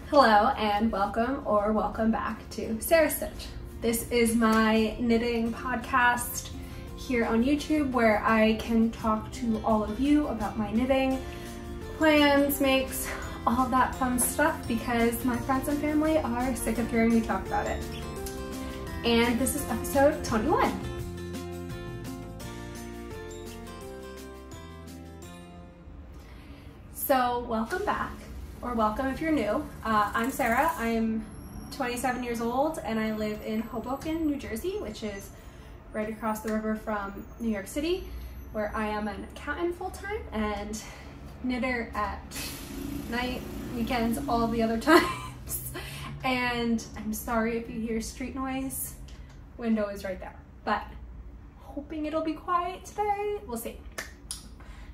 Hello and welcome back to Sarah Stitch. This is my knitting podcast here on YouTube where I can talk to all of you about my knitting plans, makes, all of that fun stuff because my friends and family are sick of hearing me talk about it. And this is episode 21. So welcome back. Or welcome if you're new. I'm Sarah. I'm 27 years old and I live in Hoboken, New Jersey, which is right across the river from New York City, where I am an accountant full-time and knitter at night, weekends, all the other times. And I'm sorry if you hear street noise. Window is right there, but hoping it'll be quiet today. We'll see.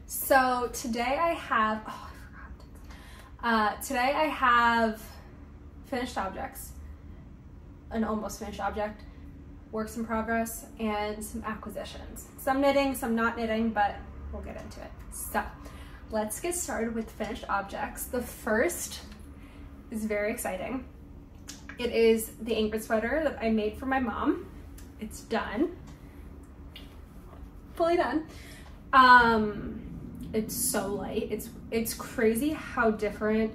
So today I have, today I have finished objects, an almost finished object, works in progress, and some acquisitions. Some knitting, some not knitting, but we'll get into it. So let's get started with finished objects. The first is very exciting. It is the Ingrid sweater that I made for my mom. It's done, fully done. It's so light. It's crazy how different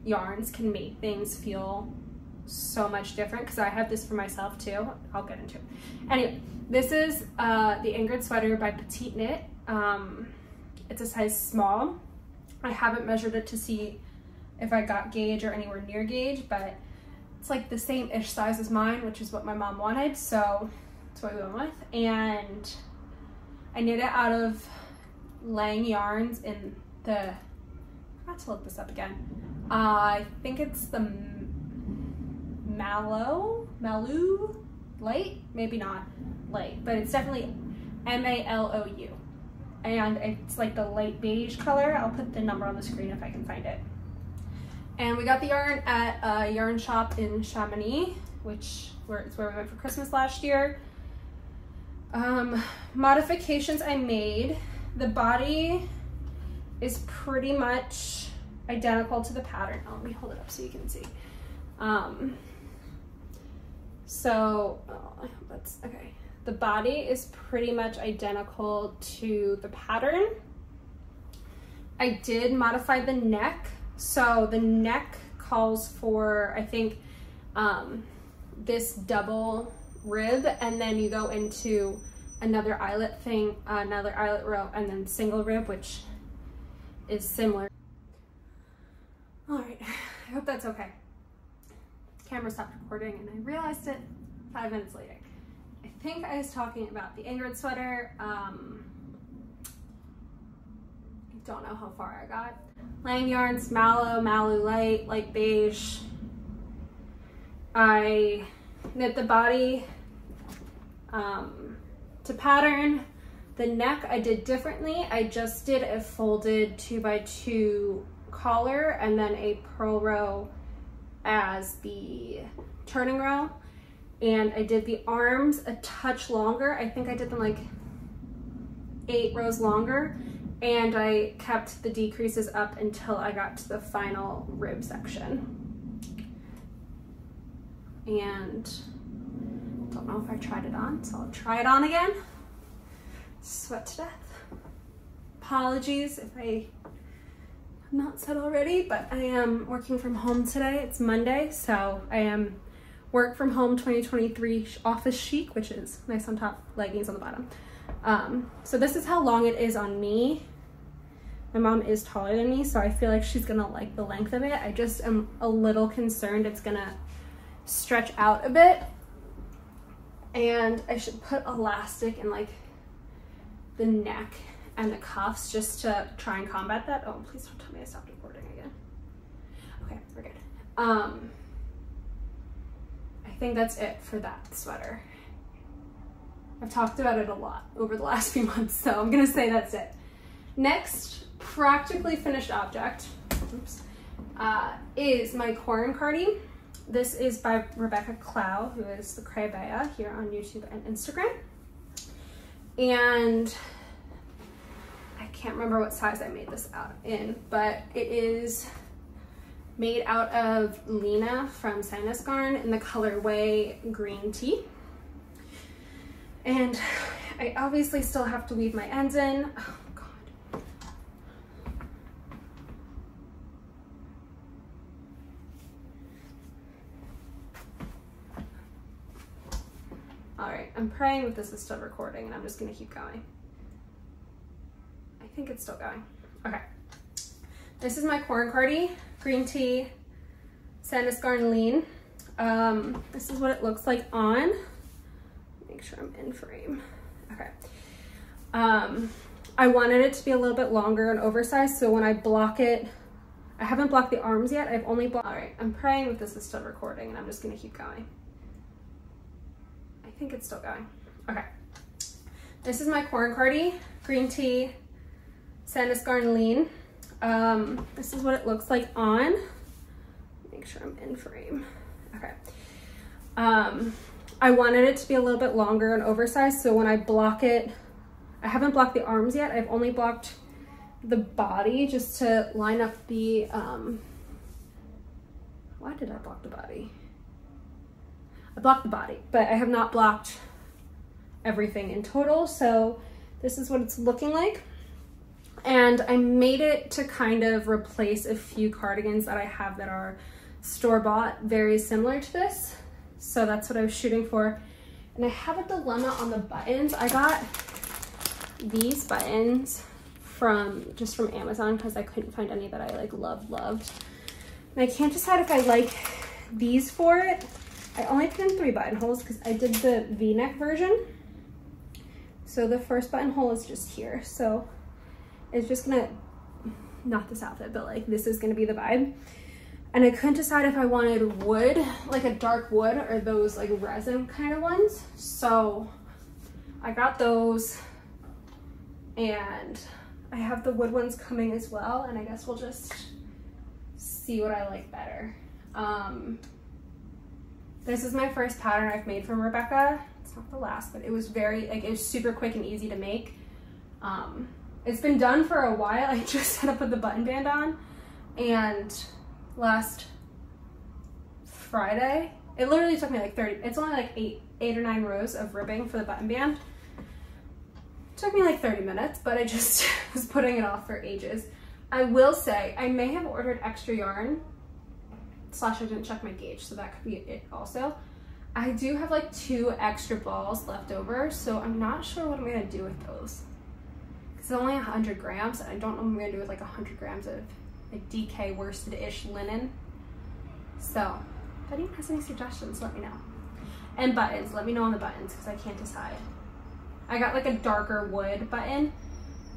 yarns can make things feel so much different, because I have this for myself too. I'll get into it. Anyway, this is the Ingrid sweater by Petite Knit. It's a size small. I haven't measured it to see if I got gauge or anywhere near gauge, but it's like the same-ish size as mine, which is what my mom wanted, so that's what we went with. And I knit it out of Lang yarns in the, I have to look this up again. I think it's the Mallow light, maybe not light, but it's definitely M-A-L-O-U. And it's like the light beige color. I'll put the number on the screen if I can find it. And we got the yarn at a yarn shop in Chamonix, which is where we went for Christmas last year. Modifications I made. The body is pretty much identical to the pattern. Oh, let me hold it up so you can see. I hope that's okay. The body is pretty much identical to the pattern. I did modify the neck. So the neck calls for, I think, this double rib, and then you go into another eyelet thing, another eyelet row, and then single rib, which is similar. All right, I hope that's okay. Camera stopped recording and I realized it 5 minutes later. I think I was talking about the Ingrid sweater. I don't know how far I got. Lang yarns, Mallow light, light beige. I knit the body to pattern. The neck I did differently. I just did a folded 2x2 collar and then a purl row as the turning row. And I did the arms a touch longer. I think I did them like 8 rows longer. And I kept the decreases up until I got to the final rib section. And I don't know if I tried it on, so I'll try it on again. Sweat to death. Apologies if I have not said already, but I am working from home today. It's Monday, so I am work from home 2023 office chic, which is nice on top, leggings on the bottom. So this is how long it is on me. My mom is taller than me, so I feel like she's gonna like the length of it. I just am a little concerned it's gonna stretch out a bit. And I should put elastic in like the neck and the cuffs just to try and combat that. Oh, please don't tell me I stopped recording again. Okay, we're good. I think that's it for that sweater. I've talked about it a lot over the last few months, so I'm gonna say that's it. Next, practically finished object, is my corn cardie. This is by Rebecca Clow, who is the Crayabea here on YouTube and Instagram. And I can't remember what size I made this out in, but it is made out of Lena from Sinus Garn in the colorway Green Tea. And I obviously still have to weave my ends in. Oh God. All right, I'm praying that this is still recording and I'm just gonna keep going. I think it's still going. Okay. This is my corn cardi, Green Tea, Sinus Garn Lean. This is what it looks like on. Make sure I'm in frame. Okay. I wanted it to be a little bit longer and oversized, so when I block it, I haven't blocked the arms yet. I've only blocked. All right, I'm praying that this is still recording and I'm just gonna keep going. I think it's still going. Okay. This is my corn cardi, Green Tea, Sinus Garn Lean. This is what it looks like on. Make sure I'm in frame. Okay. I wanted it to be a little bit longer and oversized, so when I block it, I haven't blocked the arms yet. I've only blocked the body just to line up the, why did I block the body? I blocked the body, but I have not blocked everything in total. So this is what it's looking like. And I made it to kind of replace a few cardigans that I have that are store-bought, very similar to this. So that's what I was shooting for. And I have a dilemma on the buttons. I got these buttons just from Amazon because I couldn't find any that I like loved. And I can't decide if I like these for it. I only put in 3 buttonholes because I did the V-neck version. So the first buttonhole is just here. So it's just gonna, not this outfit, but like this is gonna be the vibe. And I couldn't decide if I wanted wood, like a dark wood, or those like resin kind of ones. So I got those, and I have the wood ones coming as well, and I guess we'll just see what I like better. This is my first pattern I've made from Rebecca. It's not the last, but it was it was super quick and easy to make. It's been done for a while. I just had to put the button band on, and last Friday, it literally took me like 30, it's only like eight or 9 rows of ribbing for the button band. It took me like 30 minutes, but I just was putting it off for ages. I will say, I may have ordered extra yarn, / I didn't check my gauge, so that could be it also. I do have like 2 extra balls left over, so I'm not sure what I'm gonna do with those. It's only 100 grams, and I don't know what I'm gonna do with like 100 grams of like DK worsted-ish linen. So if anyone has any suggestions, let me know. And buttons, let me know on the buttons because I can't decide. I got like a darker wood button,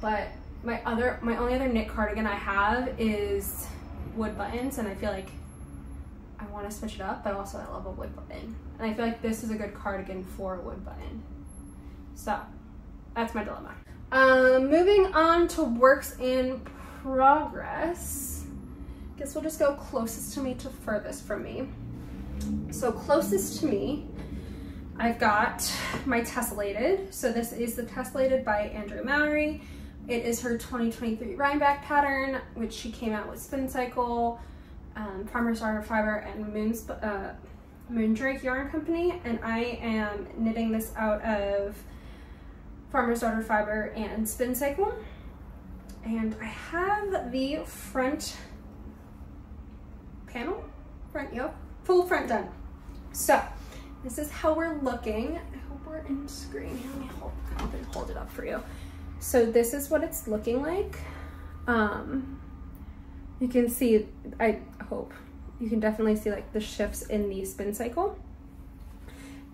but my only other knit cardigan I have is wood buttons, and I feel like I want to switch it up, but also I love a wood button. And I feel like this is a good cardigan for a wood button. So that's my dilemma. Moving on to works in progress. Guess we'll just go closest to me to furthest from me. So closest to me, I've got my tessellated. So this is the tessellated by Andrew Mallory. It is her 2023 Rhinebeck pattern, which she came out with Spin Cycle, Farmer's Daughter Fiber, and Moondrake Yarn Company. And I am knitting this out of Farmer's Daughter Fiber and Spin Cycle. And I have the front panel, front yoke, full front done. So this is how we're looking. I hope we're in screen. Let me hold it up for you. So this is what it's looking like. You can see, I hope, you can definitely see like the shifts in the Spin Cycle.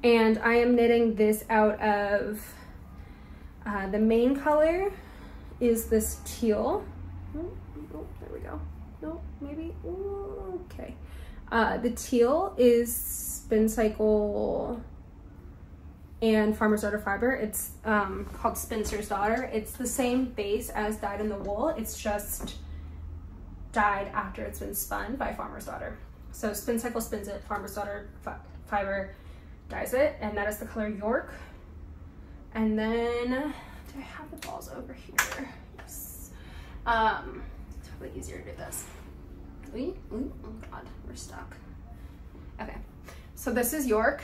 And I am knitting this out of, the main color is this teal. Oh, there we go. No, maybe, ooh, okay. The teal is Spin Cycle and Farmer's Daughter Fiber. It's called Spinster's Daughter. It's the same base as Dyed in the Wool. It's just dyed after it's been spun by Farmer's Daughter. So Spin Cycle spins it, Farmer's Daughter Fiber dyes it, and that is the color York. And then, do I have the balls over here? Yes. It's probably easier to do this. Oh God, we're stuck. Okay, so this is York.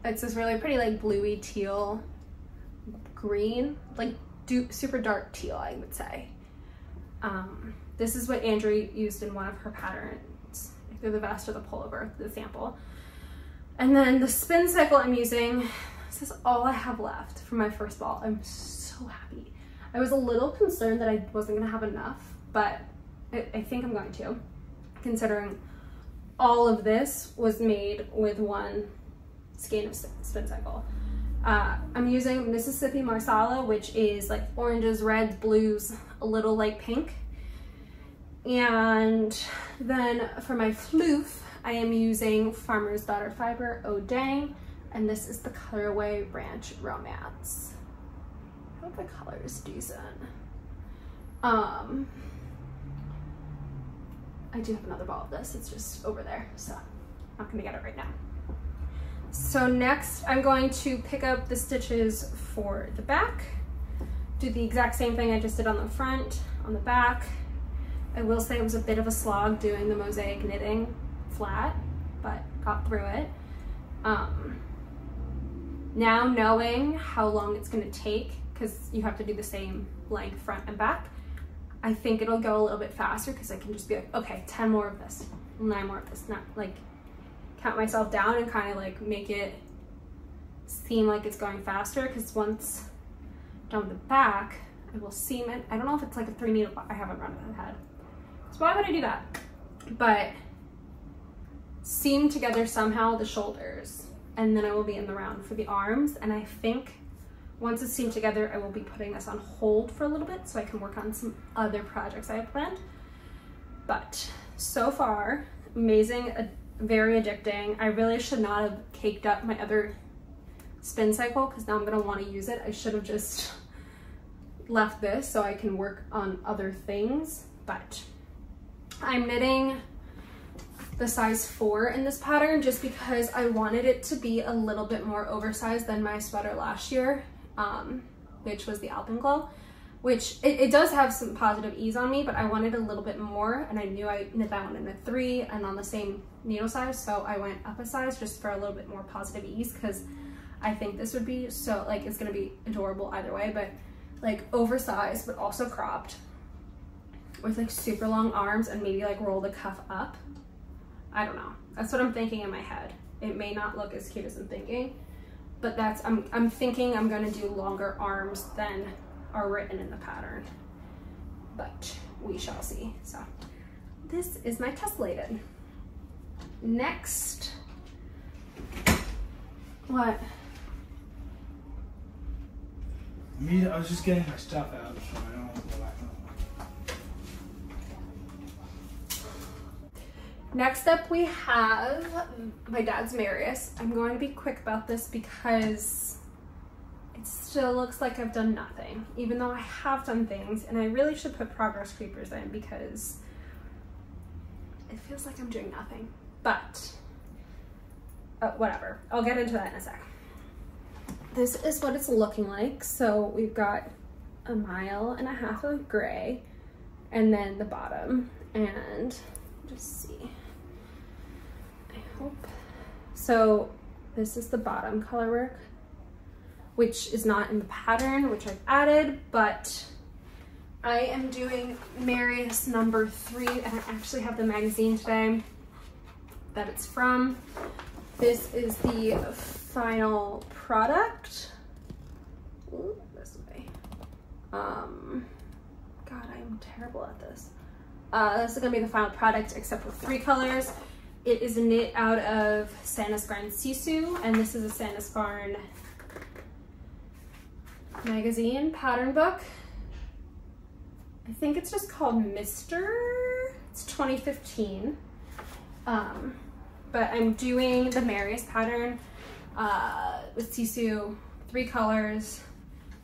It's this really pretty like bluey teal green, like super dark teal, I would say. This is what Andrew used in one of her patterns, either the vest or the pullover, the sample. And then the spin cycle I'm using, this is all I have left for my first ball. I'm so happy. I was a little concerned that I wasn't gonna have enough, but I think I'm going to, considering all of this was made with one skein of spin cycle. I'm using Mississippi Marsala, which is like oranges, reds, blues, a little light pink. And then for my floof, I am using Farmer's Daughter Fiber Oh Dang, and this is the colorway Ranch Romance. I hope the color is decent. I do have another ball of this, it's just over there, so I'm not gonna get it right now. So next I'm going to pick up the stitches for the back, do the exact same thing I just did on the front, on the back. I will say it was a bit of a slog doing the mosaic knitting flat, but got through it. Now knowing how long it's gonna take, because you have to do the same length front and back, I think it'll go a little bit faster because I can just be like, okay, 10 more of this, 9 more of this, not like count myself down and kind of like make it seem like it's going faster, because once done with the back, I will seam it. I don't know if it's like a 3 needle, I haven't run it ahead. So why would I do that? But seam together somehow the shoulders, and then I will be in the round for the arms. And I think once it's seamed together, I will be putting this on hold for a little bit so I can work on some other projects I have planned. But so far, amazing, very addicting. I really should not have caked up my other spin cycle because now I'm gonna want to use it. I should have just left this so I can work on other things. But I'm knitting the size 4 in this pattern just because I wanted it to be a little bit more oversized than my sweater last year, which was the Alpenglow, which it does have some positive ease on me, but I wanted a little bit more, and I knew I knit that one in a 3 and on the same needle size, so I went up a size just for a little bit more positive ease, because I think this would be so, like, it's gonna be adorable either way, but like oversized but also cropped with like super long arms, and maybe like roll the cuff up. I don't know, that's what I'm thinking in my head. It may not look as cute as I'm thinking, but that's, I'm thinking I'm gonna do longer arms than are written in the pattern, but we shall see. So this is my tessellated. Next, what? I was just getting my stuff out, so I don't want to go back on. Next up we have my dad's Marius. I'm going to be quick about this because it still looks like I've done nothing, even though I have done things, and I really should put progress creepers in because it feels like I'm doing nothing, but whatever. I'll get into that in a sec. This is what it's looking like. So we've got 1.5 miles of gray, and then the bottom, and just see, I hope. So this is the bottom color work, which is not in the pattern, which I've added, but I am doing Marius number 3, and I actually have the magazine today that it's from. This is the final product. Ooh, this way. God, I'm terrible at this. This is gonna be the final product except for 3 colors. It is knit out of Sandisgarn Sisu, and this is a Sandisgarn magazine pattern book. I think it's just called Mr. It's 2015. But I'm doing the Marius pattern with Sisu, 3 colors,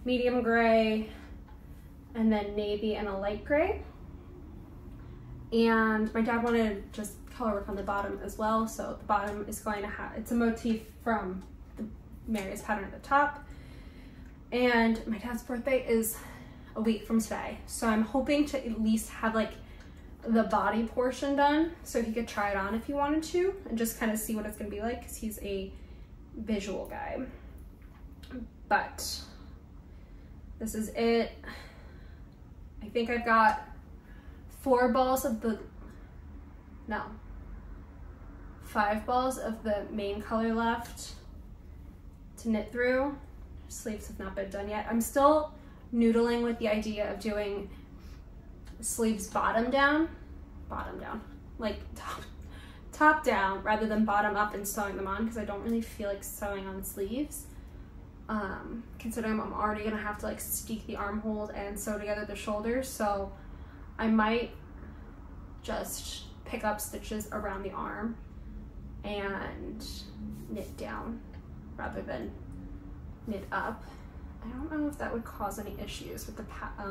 medium gray, and then navy and a light gray. And my dad wanted just color work on the bottom as well, so the bottom is going to have, it's a motif from the Marius pattern at the top. And my dad's birthday is a week from today, so I'm hoping to at least have like the body portion done so he could try it on if he wanted to and just kind of see what it's gonna be like, because he's a visual guy. But this is it. I think I've got 5 balls of the main color left to knit through. Sleeves have not been done yet. I'm still noodling with the idea of doing sleeves bottom down, like top down rather than bottom up and sewing them on, because I don't really feel like sewing on sleeves. Considering I'm already gonna have to like steek the armholes and sew together the shoulders, so I might just pick up stitches around the arm and knit down rather than knit up. I don't know if that would cause any issues with the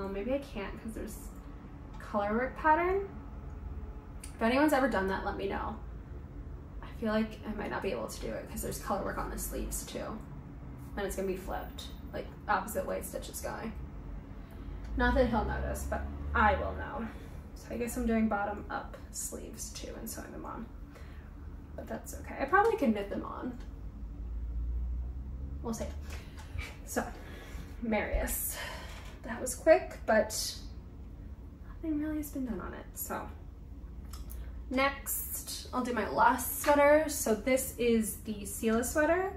maybe I can't, because there's color work pattern. If anyone's ever done that, let me know. I feel like I might not be able to do it because there's color work on the sleeves too. And it's gonna be flipped, like opposite way stitches going. Not that he'll notice, but I will know. So I guess I'm doing bottom up sleeves too and sewing them on. But that's okay. I probably could knit them on. We'll see. So, Marius. That was quick, but nothing really has been done on it. So, next, I'll do my last sweater. So this is the Sela sweater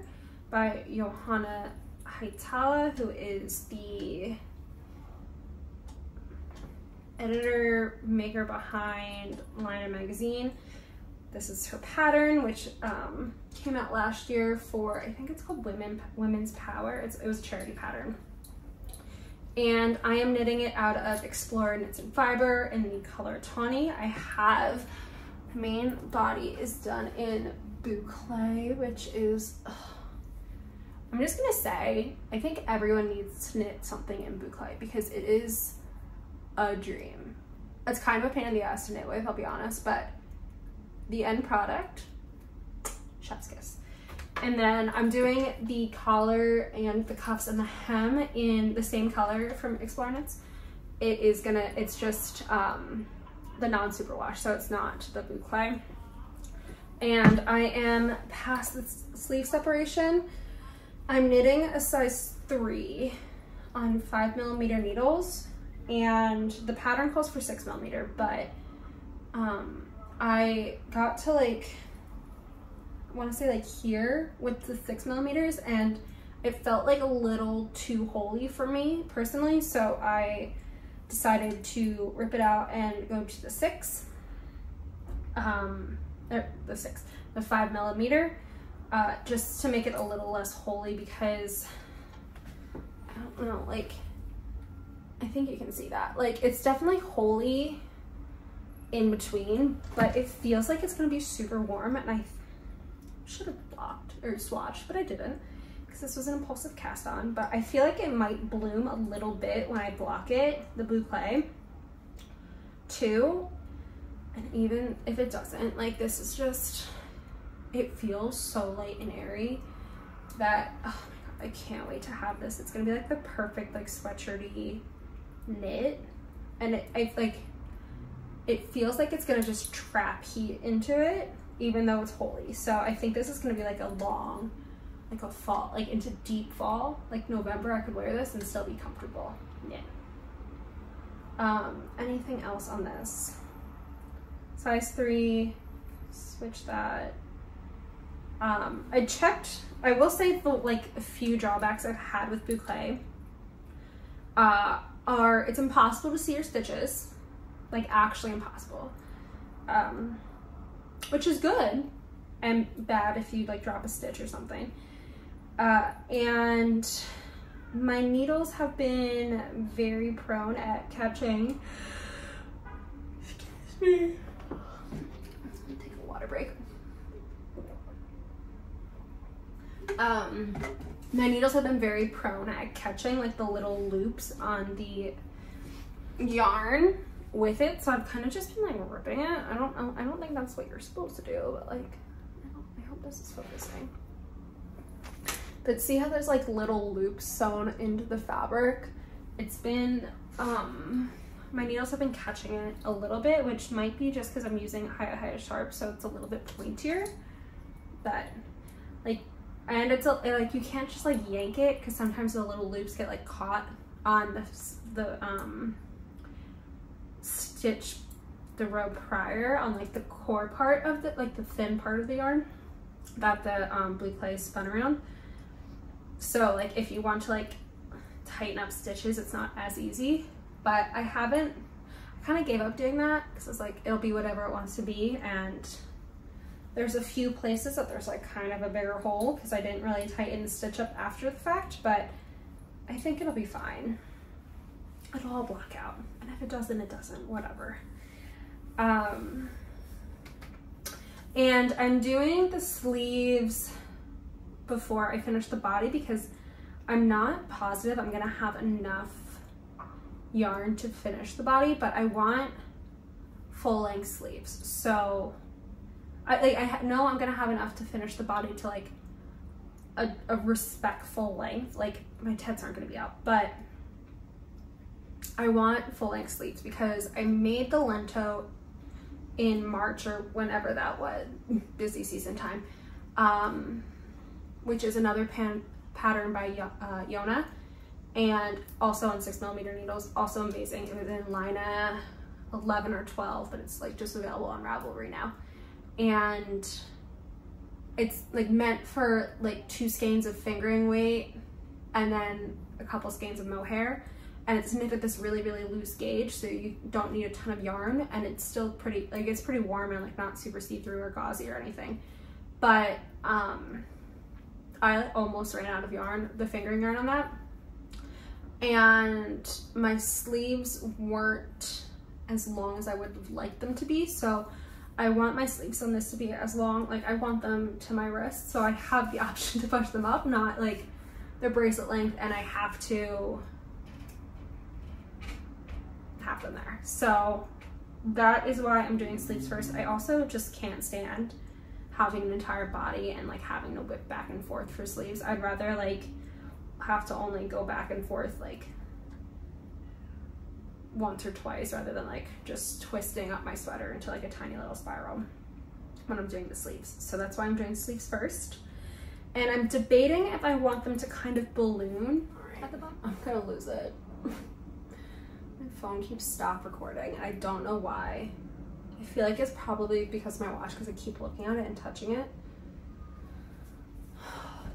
by Johanna Haitala, who is the editor, maker behind Liner magazine. This is her pattern, which came out last year for, I think it's called Women's Power. It was a charity pattern. And I am knitting it out of Explorer Knits and Fiber in the color Tawny. I have, the main body is done in boucle, which is, I'm just gonna say, I think everyone needs to knit something in boucle because it is a dream. It's kind of a pain in the ass to knit with, I'll be honest, but the end product, chef's kiss. And then I'm doing the collar and the cuffs and the hem in the same color from Explore Knits. It's just the non-superwash, so it's not the boucle. And I am past the sleeve separation. I'm knitting a size 3 on 5mm needles, and the pattern calls for 6mm, but I got to like, I want to say like here with the 6mm, and it felt like a little too holy for me personally, so I decided to rip it out and go to the 6, the 5mm, just to make it a little less holy, because I don't know, like, I think you can see that, like, it's definitely holy in between, but it feels like it's gonna be super warm, and I should have blocked or swatched, but I didn't because this was an impulsive cast on. But I feel like it might bloom a little bit when I block it, the boucle too, and even if it doesn't, like, this is just, it feels so light and airy that, oh my god, I can't wait to have this. It's gonna be like the perfect like sweatshirty knit, and it feels like it's gonna just trap heat into it, even though it's holy. So I think this is gonna be like a long, like a fall, like into deep fall, like November. I could wear this and still be comfortable knit. Anything else on this? Size 3, switch that. I checked, I will say the like a few drawbacks I've had with boucle are it's impossible to see your stitches. Like, actually impossible, which is good and bad if you like drop a stitch or something. And my needles have been very prone at catching, excuse me, take a water break. My needles have been very prone at catching like the little loops on the yarn with it, so I've kind of just been like ripping it. I don't think that's what you're supposed to do, but like I hope this is focusing. But see how there's like little loops sewn into the fabric? It's been my needles have been catching it a little bit, which might be just because I'm using Hiut Sharp, so it's a little bit pointier. But like, and it's like you can't just like yank it because sometimes the little loops get like caught on the stitch, the row prior on like the core part of the, like the thin part of the yarn that the blue clay is spun around. So like if you want to like tighten up stitches, it's not as easy. But I kind of gave up doing that because it's like it'll be whatever it wants to be, and there's a few places that there's like kind of a bigger hole because I didn't really tighten the stitch up after the fact, but I think it'll be fine. It'll all block out, and if it doesn't, it doesn't, whatever. And I'm doing the sleeves before I finish the body because I'm not positive I'm gonna have enough yarn to finish the body, but I want full length sleeves. So I know I'm gonna have enough to finish the body to like a respectful length. Like my tits aren't gonna be out, but I want full length sleeves because I made the lento in March or whenever that was, busy season time, which is another pattern by Yona, and also on 6mm needles, also amazing. It was in Lina 11 or 12, but it's like just available on Ravelry now. And it's like meant for like 2 skeins of fingering weight and then a couple skeins of mohair. And it's knit at this really, really loose gauge, so you don't need a ton of yarn, and it's still pretty, like it's pretty warm and like not super see-through or gauzy or anything. But I almost ran out of yarn, the fingering yarn on that. And my sleeves weren't as long as I would have liked them to be, so I want my sleeves on this to be as long, like I want them to my wrist, so I have the option to push them up, not like the bracelet length, and I have to have them there. So that is why I'm doing sleeves first. I also just can't stand having an entire body and like having to whip back and forth for sleeves. I'd rather like have to only go back and forth like once or twice rather than like just twisting up my sweater into like a tiny little spiral when I'm doing the sleeves. So that's why I'm doing sleeves first. And I'm debating if I want them to kind of balloon at the bottom. I'm gonna lose it. My phone keeps stop recording and I don't know why. I feel like it's probably because of my watch because I keep looking at it and touching it.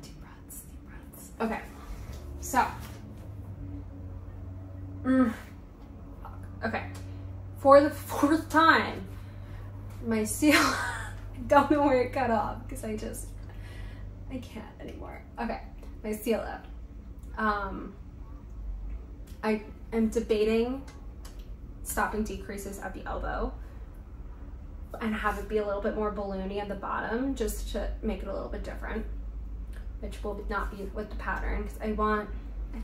Deep breaths, deep breaths. Okay, so. Okay, for the 4th time, my seal, I don't know where it cut off because I can't anymore. Okay, my seal up. I am debating stopping decreases at the elbow and have it be a little bit more balloony at the bottom just to make it a little bit different, which will not be with the pattern because I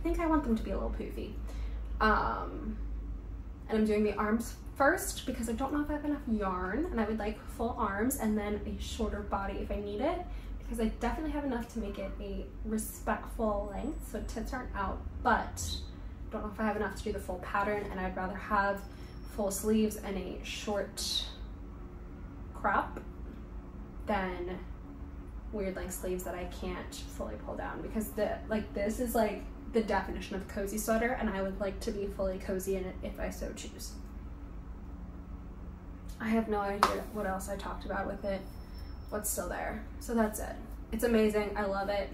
think I want them to be a little poofy. And I'm doing the arms first because I don't know if I have enough yarn, and I would like full arms and then a shorter body if I need it, because I definitely have enough to make it a respectful length so tits aren't out, but don't know if I have enough to do the full pattern, and I'd rather have full sleeves and a short crop than weird length sleeves that I can't fully pull down, because this is like the definition of cozy sweater, and I would like to be fully cozy in it if I so choose. I have no idea what else I talked about with it, what's still there. So that's it. It's amazing, I love it.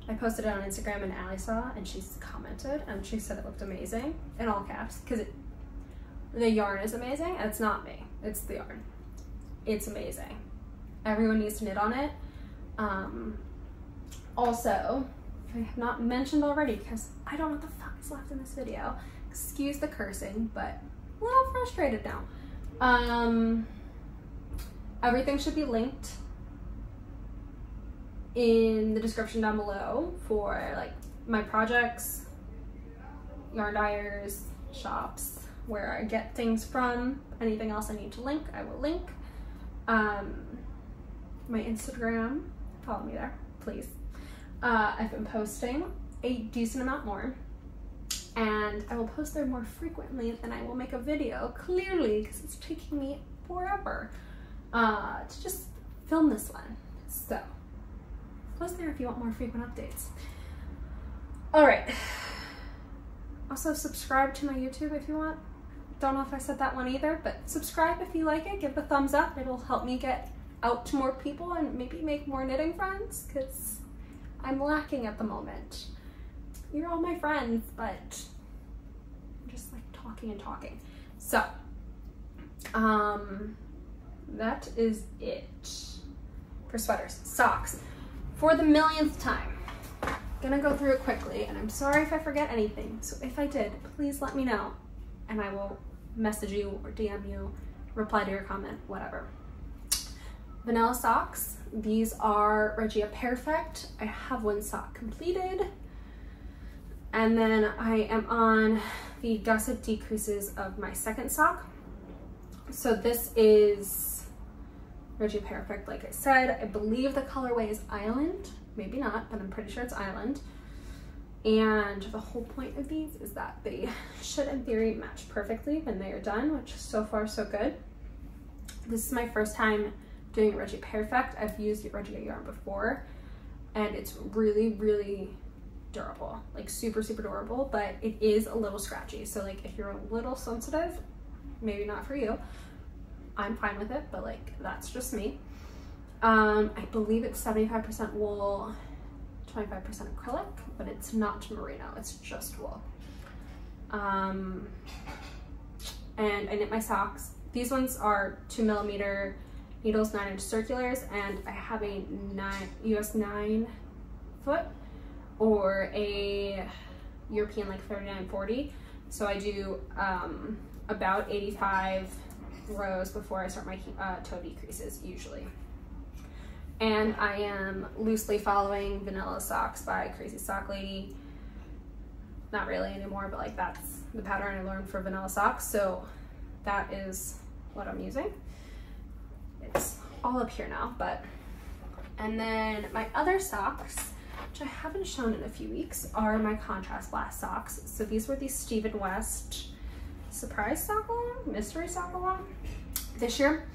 I posted it on Instagram and Allie saw, and she commented and she said it looked amazing in all caps because the yarn is amazing, and it's not me, it's the yarn. It's amazing. Everyone needs to knit on it. Also, I have not mentioned already because I don't know what the fuck is left in this video. Excuse the cursing, but a little frustrated now. Everything should be linked in the description down below for like my projects, yarn dyers, shops, where I get things from. Anything else I need to link, I will link. My Instagram, follow me there, please. I've been posting a decent amount more, and I will post there more frequently than I will make a video, clearly, because it's taking me forever to just film this one. So post there if you want more frequent updates. All right. Also subscribe to my YouTube if you want. Don't know if I said that one either, but subscribe if you like it. Give it a thumbs up. It'll help me get out to more people and maybe make more knitting friends, because I'm lacking at the moment. You're all my friends, but I'm just like talking and talking. So, that is it for sweaters. Socks. For the millionth time, gonna go through it quickly, and I'm sorry if I forget anything. So if I did, please let me know, and I will message you or DM you, reply to your comment, whatever. Vanilla socks. These are Regia Perfect. I have one sock completed. And then I am on the gusset decreases of my second sock. So this is Regia Perfect, like I said. I believe the colorway is Island. Maybe not, but I'm pretty sure it's Island. And the whole point of these is that they should, in theory, match perfectly when they are done, which is so far so good. This is my first time doing Regia Perfect. I've used Regia yarn before, and it's really, really durable, like super, super durable, but it is a little scratchy. So like if you're a little sensitive, maybe not for you. I'm fine with it, but like that's just me. I believe it's 75% wool, 25% acrylic, but it's not merino, it's just wool. And I knit my socks. These ones are 2mm needles, 9-inch circulars, and I have a US 9 foot or a European like 39-40. So I do about 85 rows before I start my toe decreases usually. And I am loosely following Vanilla Socks by Crazy Sock Lady. Not really anymore, but like that's the pattern I learned for Vanilla Socks. So that is what I'm using. It's all up here now, but. And then my other socks, which I haven't shown in a few weeks, are my contrast blast socks. So these were the Stephen West surprise sock along, mystery sock along this year.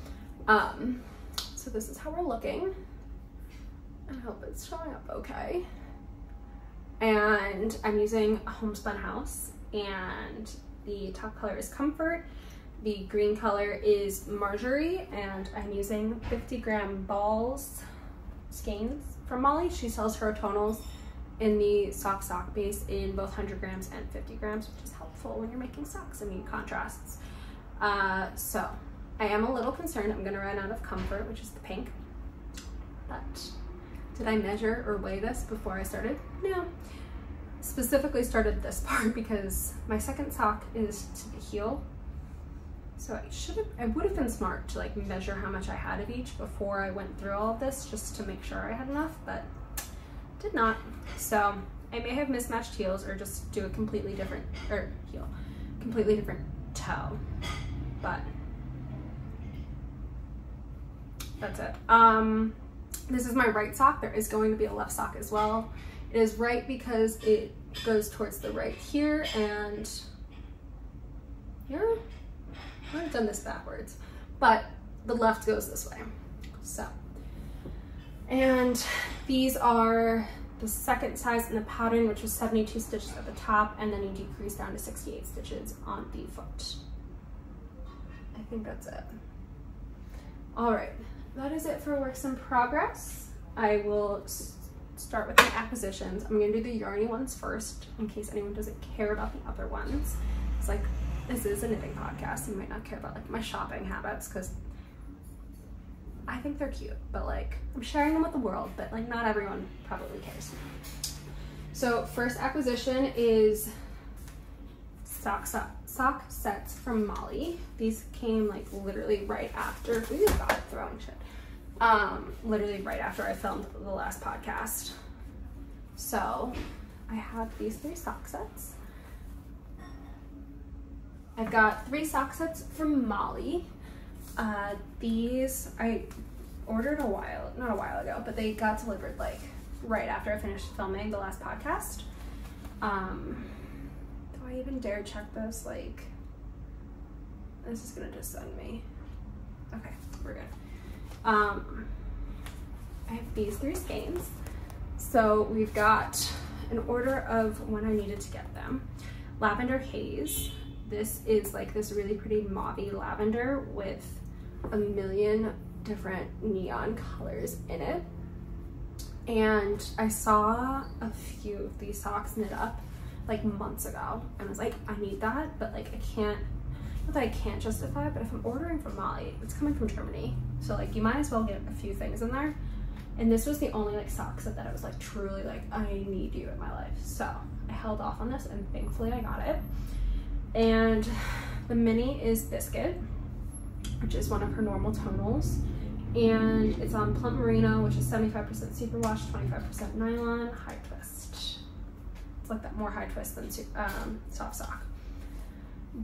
So this is how we're looking. I hope it's showing up okay. And I'm using a homespun house, and the top color is Comfort. The green color is Marjorie, and I'm using 50-gram balls skeins from Molly. She sells her tonals in the sock base in both 100 grams and 50 grams, which is helpful when you're making socks and need contrasts. So I am a little concerned I'm gonna run out of Comfort, which is the pink, but did I measure or weigh this before I started? No. Specifically started this part because my second sock is to the heel. So I would have been smart to like measure how much I had of each before I went through all of this, just to make sure I had enough, but did not. So I may have mismatched heels or just do a completely different, completely different toe, but that's it. This is my right sock. There is going to be a left sock as well. It is right because it goes towards the right here and here. I've done this backwards, but the left goes this way. So, and these are the second size in the pattern, which was 72 stitches at the top, and then you decrease down to 68 stitches on the foot. I think that's it. All right, that is it for works in progress. I will start with the acquisitions. I'm gonna do the yarny ones first, in case anyone doesn't care about the other ones. It's like, this is a knitting podcast. You might not care about like my shopping habits, because I think they're cute, but like I'm sharing them with the world, but like not everyone probably cares. So first acquisition is sock sets from Molly. These came like literally right after, God, throwing shit. Literally right after I filmed the last podcast. So I have these 3 sock sets. I've got 3 sock sets from Molly. These I ordered not a while ago, but they got delivered like right after I finished filming the last podcast. Though I I even dare check this? Like, this is gonna just send me. Okay, we're good. I have these 3 skeins. So we've got an order of when I needed to get them. Lavender Haze. This is like this really pretty mauvey lavender with a million different neon colors in it. And I saw a few of these socks knit up like months ago and I was like, I need that, but like I can't, not that I can't justify it, but if I'm ordering from Molly, it's coming from Germany, so like you might as well get a few things in there. And this was the only like sock set that I was like truly like, I need you in my life. So I held off on this and thankfully I got it. And the mini is Biscuit, which is one of her normal tonals. And it's on Plump Merino, which is 75% superwash, 25% nylon, high twist. It's like that more high twist than soft sock.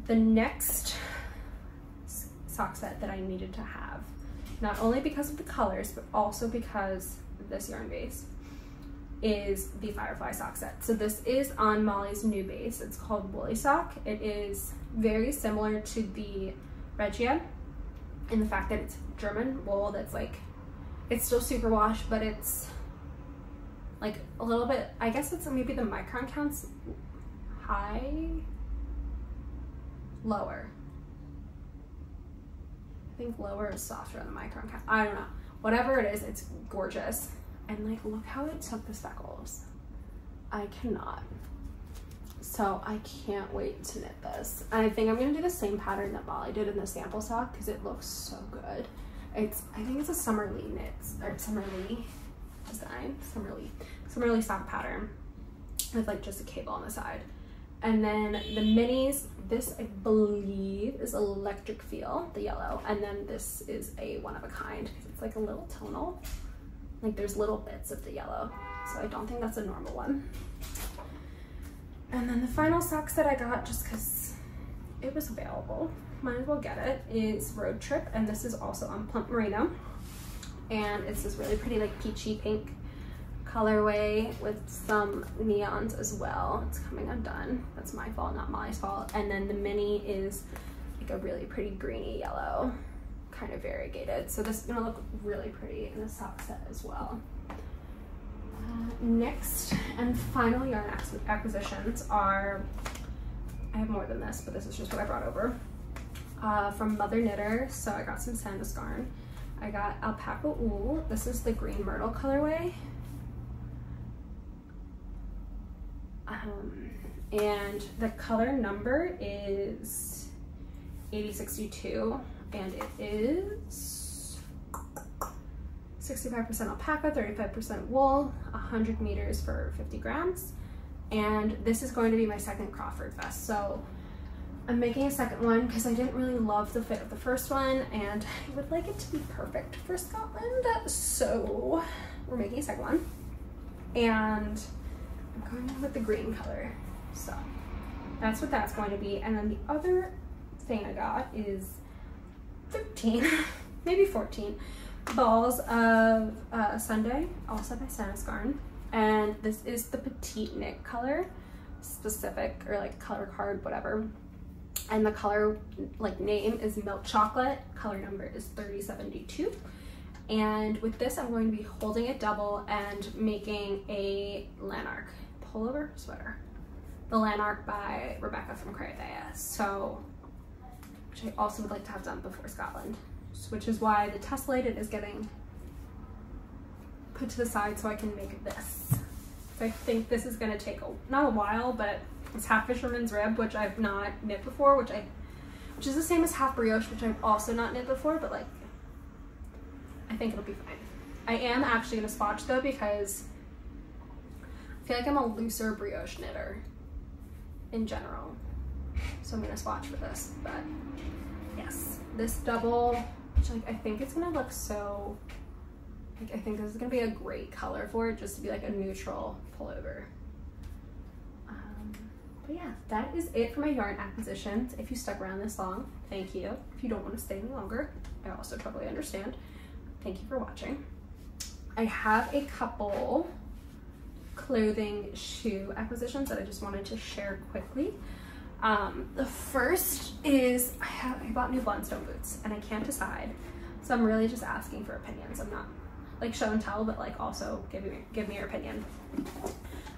The next sock set that I needed to have, not only because of the colors, but also because of this yarn base, is the Firefly sock set. So this is on Molly's new base. It's called Woolly Sock. It is very similar to the Regia in the fact that it's German wool that's like, it's still superwash, but it's like a little bit, I guess it's maybe the micron counts high, lower. I think lower is softer than the micron count. I don't know. Whatever it is, it's gorgeous. And like, look how it took the speckles. I cannot. So I can't wait to knit this. And I think I'm gonna do the same pattern that Molly did in the sample sock because it looks so good. It's, I think it's a Summerlee knits, or Summerlee design, Summerlee sock pattern with like just a cable on the side. And then the minis, this I believe is Electric Feel, the yellow. And then this is a one of a kind because it's like a little tonal. Like there's little bits of the yellow. So I don't think that's a normal one. And then the final socks that I got, just because it was available, might as well get it, is Road Trip. And this is also on Plump Merino. And it's this really pretty like peachy pink colorway with some neons as well. It's coming undone. That's my fault, not Molly's fault. And then the mini is like a really pretty greeny yellow, kind of variegated. So this is gonna look really pretty in the sock set as well. Next and final yarn acquisitions are, I have more than this, but this is just what I brought over, from Mother Knitter. So I got some Sanduskarn. I got Alpaca Wool. This is the Green Myrtle colorway. And the color number is 8062, and it is 65% alpaca, 35% wool, 100 meters for 50 grams. And this is going to be my second Crawford vest. So I'm making a second one because I didn't really love the fit of the first one and I would like it to be perfect for Scotland. So we're making a second one. And I'm going with the green color. So that's what that's going to be. And then the other thing I got is 13, maybe 14 balls of Sunday, also by Sanduskarn. And this is the Petite Knit color specific, or like color card, whatever. And the color like name is Milk Chocolate. Color number is 3072. And with this, I'm going to be holding it double and making a Lanark pullover sweater. The Lanark by Rebecca from Craythea. So, which I also would like to have done before Scotland, which is why the tessellated is getting put to the side so I can make this. So I think this is going to take not a while, but it's half fisherman's rib, which I've not knit before, which is the same as half brioche, which I've also not knit before, but like I think it'll be fine. I am actually going to swatch though because I feel like I'm a looser brioche knitter in general, so I'm going to swatch for this. But yes, this double, which like I think it's going to look so, like, I think this is going to be a great color for it, just to be like a neutral pullover. But yeah, that is it for my yarn acquisitions. If you stuck around this long, thank you. If you don't want to stay any longer, I also totally understand. Thank you for watching. I have a couple clothing shoe acquisitions that I just wanted to share quickly. The first is I bought new Blundstone boots and I can't decide. So I'm really just asking for opinions. I'm not like show and tell, but like also give me your opinion.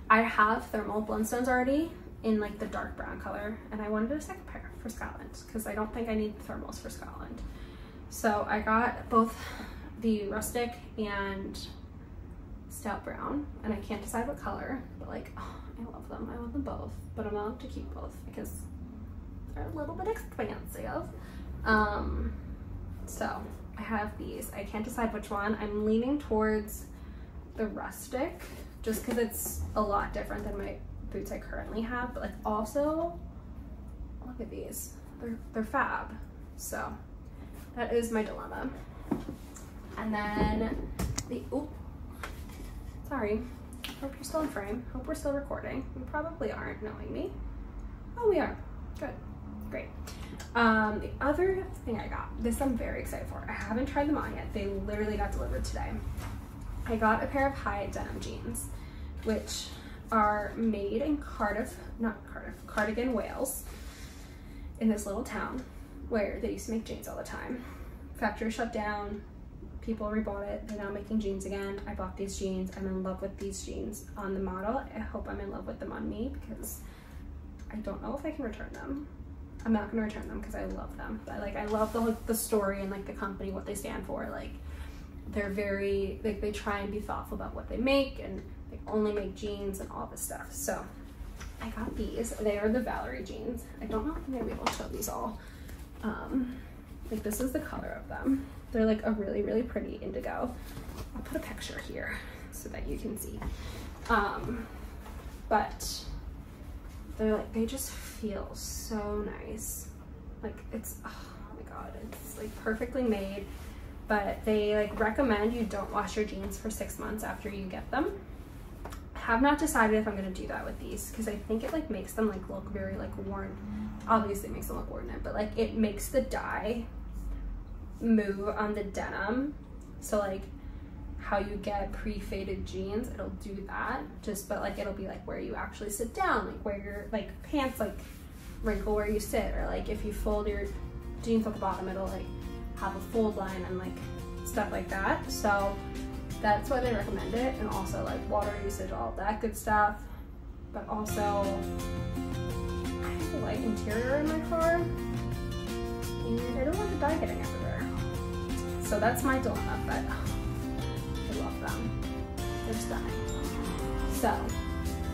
I have thermal Blundstones already in like the dark brown color, and I wanted a second pair for Scotland because I don't think I need thermals for Scotland. So I got both the rustic and stout brown, and I can't decide what color, but like, oh, I love them. I love them both, but I'm allowed to keep both because they're a little bit expensive. So I have these. I can't decide which one. I'm leaning towards the rustic just because it's a lot different than my boots I currently have, but like also look at these. They're fab. So that is my dilemma. And then the sorry. Hope you're still in frame. Hope we're still recording. We probably aren't, knowing me. Oh, we are. Good. Great. The other thing I got, this I'm very excited for. I haven't tried them on yet. They literally got delivered today. I got a pair of Hiut denim jeans, which are made in Cardigan, Wales, in this little town where they used to make jeans all the time. Factory shut down. People rebought it. They're now making jeans again. I bought these jeans. I'm in love with these jeans on the model. I hope I'm in love with them on me because I don't know if I can return them. I'm not gonna return them because I love them. But like I love the story and like the company, what they stand for. Like they're very, like they try and be thoughtful about what they make, and they only make jeans and all this stuff. So I got these. They are the Ravelry jeans. I don't know if I'm gonna be able to show these all. Like this is the color of them. They're like a really, really pretty indigo. I'll put a picture here so that you can see. But they're like, they just feel so nice. Like it's, oh my God, it's like perfectly made. But they like recommend you don't wash your jeans for 6 months after you get them. I have not decided if I'm gonna do that with these because I think it like makes them like look very like worn. Obviously it makes them look worn in, but like it makes the dye move on the denim. So like how you get pre-faded jeans, it'll do that, just but like it'll be like where you actually sit down, like where your like pants like wrinkle where you sit, or like if you fold your jeans at the bottom, it'll like have a fold line and like stuff like that. So that's why they recommend it. And also like water usage, all of that good stuff. But also I have a light interior in my car and I don't want the dye getting everywhere. So that's my dilemma, but I love them. They're stunning. So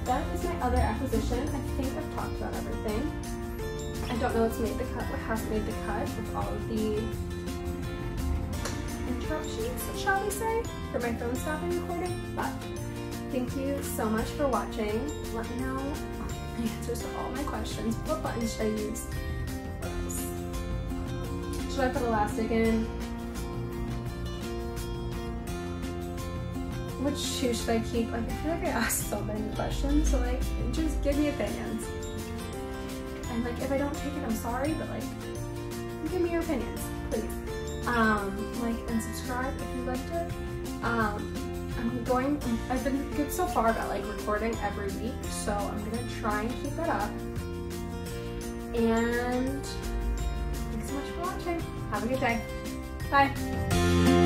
that is my other acquisition. I think I've talked about everything. I don't know what's made the cut, what hasn't made the cut with all of the interruptions, shall we say, for my phone stopping recording. But thank you so much for watching. Let me know the answers to all my questions. What buttons should I use? What else? Should I put elastic in? Which shoe should I keep? Like, I feel like I asked so many questions, so like, just give me opinions. And like, if I don't take it, I'm sorry, but like, give me your opinions, please. Like and subscribe if you liked it. I've been good so far about like recording every week, so I'm gonna try and keep that up. And thanks so much for watching. Have a good day. Bye.